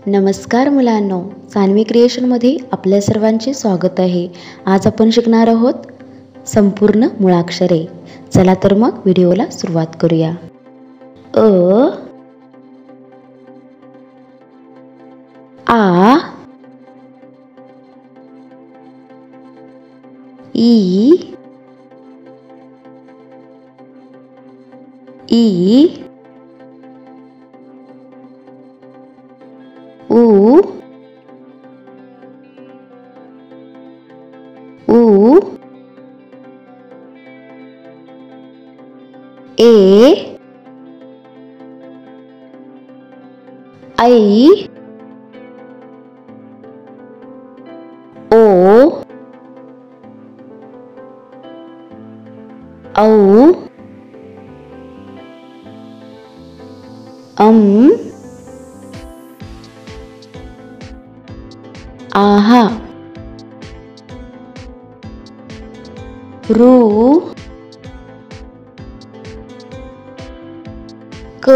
नमस्कार मुलांनो, सान्वी क्रिएशनमध्ये आपल्या सर्वांचे स्वागत आहे। आज आपण शिकणार आहोत संपूर्ण मुळाक्षरे। चला तर मग व्हिडिओला सुरुवात करूया। अ आ ई ई उ ऊ ए ऐ ओ औ आहा रू क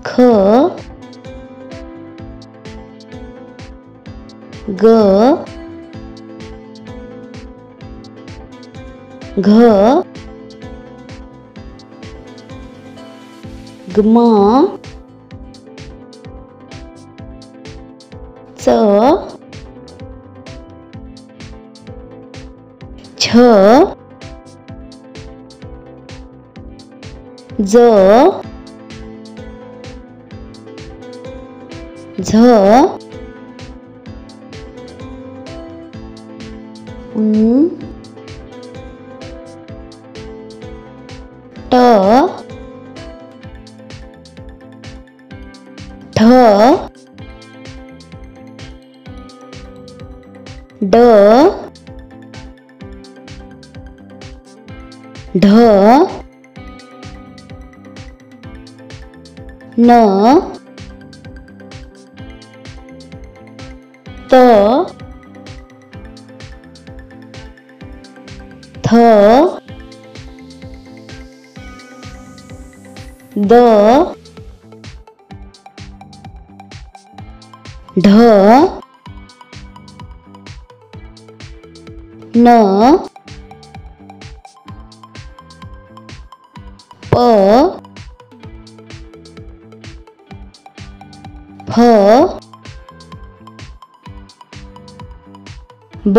ख ग घ ग्म च छ ज झ ट ठ ड ढ न त थ द ढ न प फ ब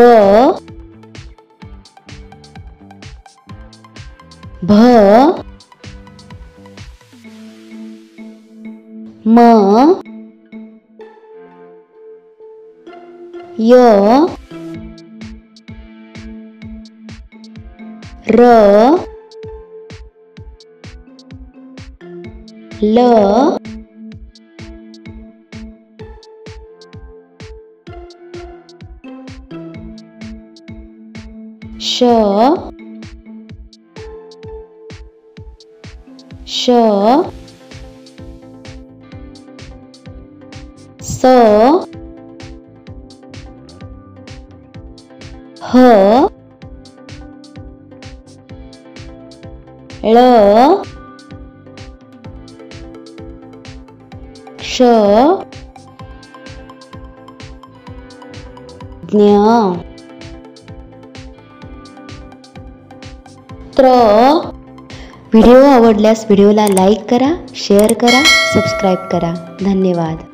भ म य र ल श श स ह ळ क्ष ज्ञ त्र। व्हिडिओ आवडल्यास व्हिडिओला लाईक करा, शेअर करा, सबस्क्राईब करा। धन्यवाद।